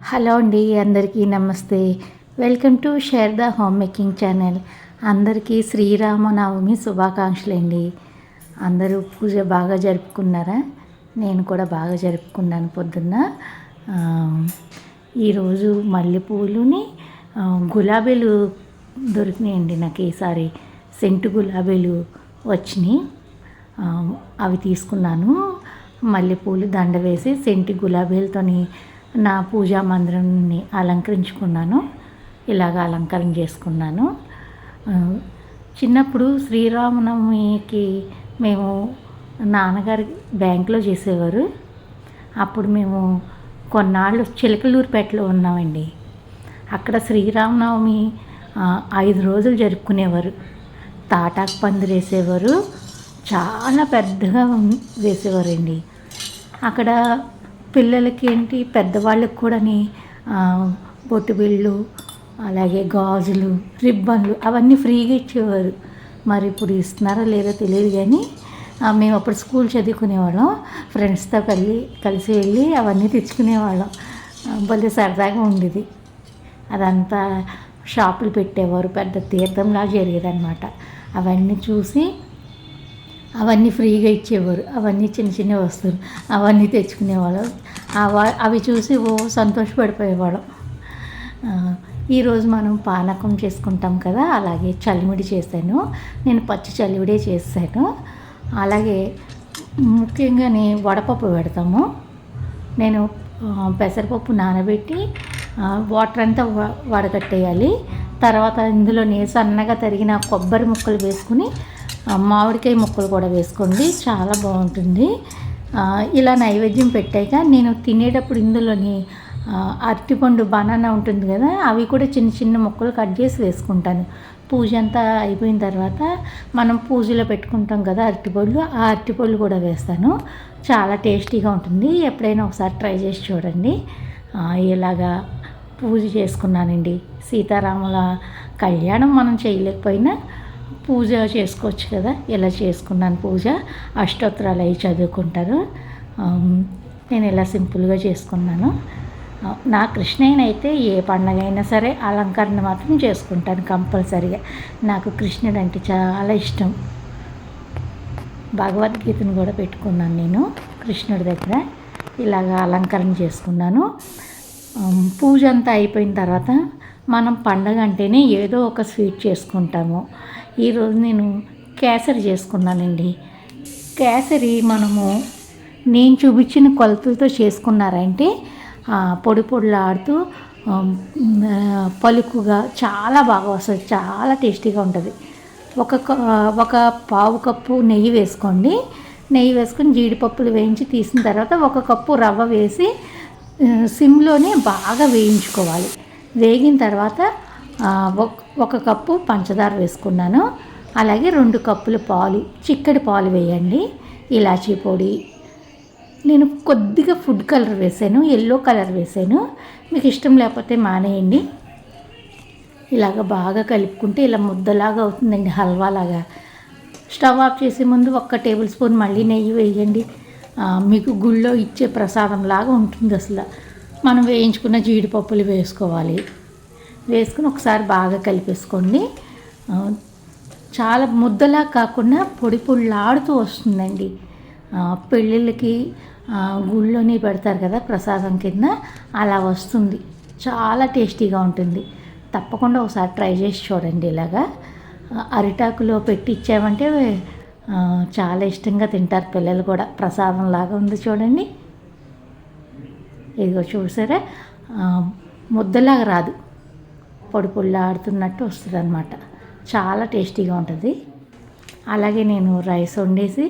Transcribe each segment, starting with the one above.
Hello అండి, అందరికీ నమస్తే. Welcome to share the home making channel. అందరికీ శ్రీరామనవమి శుభాకాంక్షలు అండి. అందరూ పూజ బాగా జరుపుకున్నారా? నేను కూడా బాగా జరుపుకున్నాను పొద్దున్న. ఈరోజు మల్లెపూలుని గులాబీలు దొరికినాయండి నాకు. ఈసారి సెంటు గులాబీలు వచ్చినాయి. అవి తీసుకున్నాను. మల్లెపూలు దండ వేసి సెంటు గులాబీలతోని నా పూజా మందిరాన్ని అలంకరించుకున్నాను. ఇలాగ అలంకరణ చేసుకున్నాను. చిన్నప్పుడు శ్రీరామనవమికి మేము నాన్నగారు బ్యాంకులో చేసేవారు. అప్పుడు మేము కొన్నాళ్ళు చిలకలూరిపేటలో ఉన్నామండి. అక్కడ శ్రీరామనవమి 5 రోజులు జరుపుకునేవారు. తాటాకు పందిరి వేసేవారు. చాలా పెద్దగా వేసేవారండి. అక్కడ పిల్లలకి ఏంటి, పెద్దవాళ్ళకి కూడాని బొట్టు బిళ్ళు, అలాగే గాజులు, రిబ్బన్లు అవన్నీ ఫ్రీగా ఇచ్చేవారు. మరి ఇప్పుడు ఇస్తున్నారో లేదో తెలియదు, కానీ మేము అప్పుడు స్కూల్ చదువుకునేవాళ్ళం. ఫ్రెండ్స్తో కలిసి వెళ్ళి అవన్నీ తెచ్చుకునేవాళ్ళం. భలే సరదాగా ఉండేది. అదంతా షాపులు పెట్టేవారు. పెద్ద తీర్థంలా జరిగేదన్నమాట. అవన్నీ చూసి అవన్నీ ఫ్రీగా ఇచ్చేవారు. అవన్నీ చిన్న చిన్న వస్తువులు అవన్నీ తెచ్చుకునేవాళ్ళం. అవి చూసి సంతోషపడిపోయేవాళ్ళం. ఈరోజు మనం పానకం చేసుకుంటాం కదా, అలాగే చలిమిడి చేశాను. నేను పచ్చి చలివిడే చేశాను. అలాగే ముఖ్యంగానే వడపప్పు పెడతాము. నేను పెసరపప్పు నానబెట్టి వాటర్ అంతా వడగట్టేయాలి. తర్వాత ఇందులోనే సన్నగా తరిగిన కొబ్బరి ముక్కలు వేసుకుని మామిడికాయ ముక్కలు కూడా వేసుకోండి, చాలా బాగుంటుంది. ఇలా నైవేద్యం పెట్టాక నేను తినేటప్పుడు ఇందులోని అరటిపండు బనానా ఉంటుంది కదా, అవి కూడా చిన్న చిన్న ముక్కలు కట్ చేసి వేసుకుంటాను. పూజ అంతా అయిపోయిన తర్వాత మనం పూజలో పెట్టుకుంటాం కదా అరటిపళ్ళు, ఆ అరటిపళ్ళు కూడా వేస్తాను. చాలా టేస్టీగా ఉంటుంది. ఎప్పుడైనా ఒకసారి ట్రై చేసి చూడండి. ఇలాగా పూజ చేసుకున్నానండి. సీతారాముల కళ్యాణం మనం చేయలేకపోయినా పూజ చేసుకోవచ్చు కదా. ఇలా చేసుకున్నాను పూజ. అష్టోత్తరాలు అవి చదువుకుంటారు. నేను ఇలా సింపుల్గా చేసుకున్నాను. నా కృష్ణయ్యని అయితే ఏ పండగ అయినా సరే అలంకరణ మాత్రం చేసుకుంటాను కంపల్సరిగా. నాకు కృష్ణుడు అంటే చాలా ఇష్టం. భగవద్గీతను కూడా పెట్టుకున్నాను నేను కృష్ణుడి దగ్గర. ఇలాగా అలంకరణ చేసుకున్నాను. పూజ అంతా అయిపోయిన తర్వాత మనం పండగ అంటేనే ఏదో ఒక స్వీట్ చేసుకుంటాము. ఈరోజు నేను కేసరి చేసుకున్నానండి. కేసరి నేను చూపించిన కొలతలతో చేసుకున్నారంటే పొడి పొడిలాడుతూ పలుకుగా చాలా బాగా వస్తుంది. చాలా టేస్టీగా ఉంటుంది. ఒక పావు కప్పు నెయ్యి వేసుకోండి. నెయ్యి వేసుకొని జీడిపప్పులు వేయించి తీసిన తర్వాత 1 కప్పు రవ్వ వేసి సిమ్లోనే బాగా వేయించుకోవాలి. వేగిన తర్వాత 1 కప్పు పంచదార వేసుకున్నాను. అలాగే 2 కప్పుల పాలు, చిక్కటి పాలు వేయండి. ఇలాచీ పొడి, నేను కొద్దిగా ఫుడ్ కలర్ వేసాను, ఎల్లో కలర్ వేసాను. మీకు ఇష్టం లేకపోతే మానేయండి. ఇలాగ బాగా కలుపుకుంటే ఇలా ముద్దలాగా అవుతుందండి, హల్వాలాగా. స్టవ్ ఆఫ్ చేసే ముందు 1 టేబుల్ స్పూన్ మళ్ళీ నెయ్యి వేయండి. మీకు గుళ్ళో ఇచ్చే ప్రసాదం లాగా ఉంటుంది. అసలు మనం వేయించుకున్న జీడిపప్పులు వేసుకోవాలి. వేసుకుని ఒకసారి బాగా కలిపేసుకోండి. చాలా ముద్దలా కాకుండా పొడి పొడిలాడుతూ వస్తుందండి. పెళ్ళిళ్ళకి గుళ్ళోని పెడతారు కదా ప్రసాదం కింద, అలా వస్తుంది. చాలా టేస్టీగా ఉంటుంది. తప్పకుండా ఒకసారి ట్రై చేసి చూడండి. ఇలాగా అరిటాకులో పెట్టి ఇచ్చామంటే చాలా ఇష్టంగా తింటారు పిల్లలు కూడా. ప్రసాదం లాగా ఉంది చూడండి. ఇదిగో చూసారా, ముద్దలాగా రాదు, పొడి పొడిలాడుతున్నట్టు వస్తుంది అన్నమాట. చాలా టేస్టీగా ఉంటుంది. అలాగే నేను రైస్ వండేసి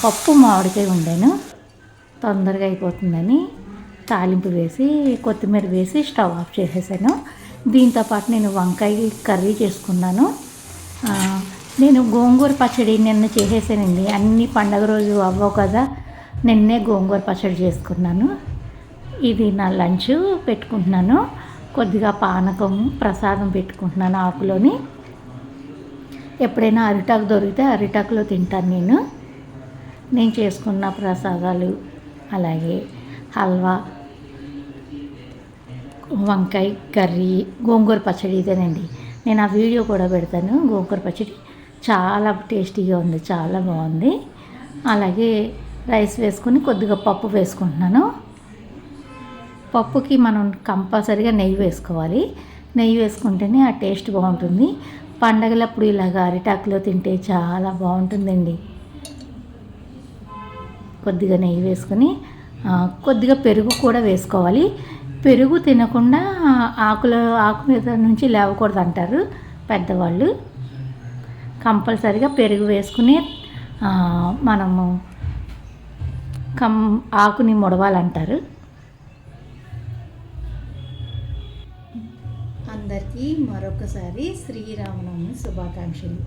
పప్పు మామిడికాయ వండాను. తొందరగా అయిపోతుందని తాలింపు వేసి కొత్తిమీర వేసి స్టవ్ ఆఫ్ చేసేసాను. దీంతోపాటు నేను వంకాయ కర్రీ చేసుకున్నాను. నేను గోంగూర పచ్చడి నిన్న చేసేసానండి. అన్ని పండగ రోజు అవ్వవు కదా, నిన్నే గోంగూర పచ్చడి చేసుకున్నాను. ఇది నా లంచ్ పెట్టుకుంటున్నాను. కొద్దిగా పానకం ప్రసాదం పెట్టుకుంటున్నాను ఆకులోని. ఎప్పుడైనా అరిటాకు దొరికితే అరిటాకులో తింటాను నేను చేసుకున్న ప్రసాదాలు. అలాగే హల్వా, వంకాయ కర్రీ, గోంగూర పచ్చడి ఇదేనండి. నేను ఆ వీడియో కూడా పెడతాను. గోంగూర పచ్చడి చాలా టేస్టీగా ఉంది, చాలా బాగుంది. అలాగే రైస్ వేసుకుని కొద్దిగా పప్పు వేసుకుంటున్నాను. పప్పుకి మనం కంపల్సరీగా నెయ్యి వేసుకోవాలి. నెయ్యి వేసుకుంటేనే ఆ టేస్ట్ బాగుంటుంది. పండగలప్పుడు ఇలాగ అరిటాకులో తింటే చాలా బాగుంటుందండి. కొద్దిగా నెయ్యి వేసుకొని కొద్దిగా పెరుగు కూడా వేసుకోవాలి. పెరుగు తినకుండా ఆకు మీద నుంచి లేవకూడదు అంటారు పెద్దవాళ్ళు. కంపల్సరీగా పెరుగు వేసుకుని మనము ఆకుని ముడవాలంటారు. అందరికీ మరొకసారి శ్రీరామనవమి శుభాకాంక్షలు.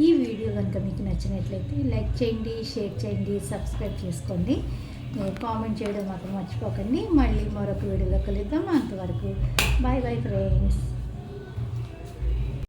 ఈ వీడియో కనుక మీకు నచ్చినట్లయితే లైక్ చేయండి, షేర్ చేయండి, సబ్స్క్రైబ్ చేసుకోండి, కామెంట్ చేయడం మాత్రం మర్చిపోకండి. మళ్ళీ మరొక వీడియోలో కలుద్దాం. అంతవరకు బాయ్ బాయ్ ఫ్రెండ్స్.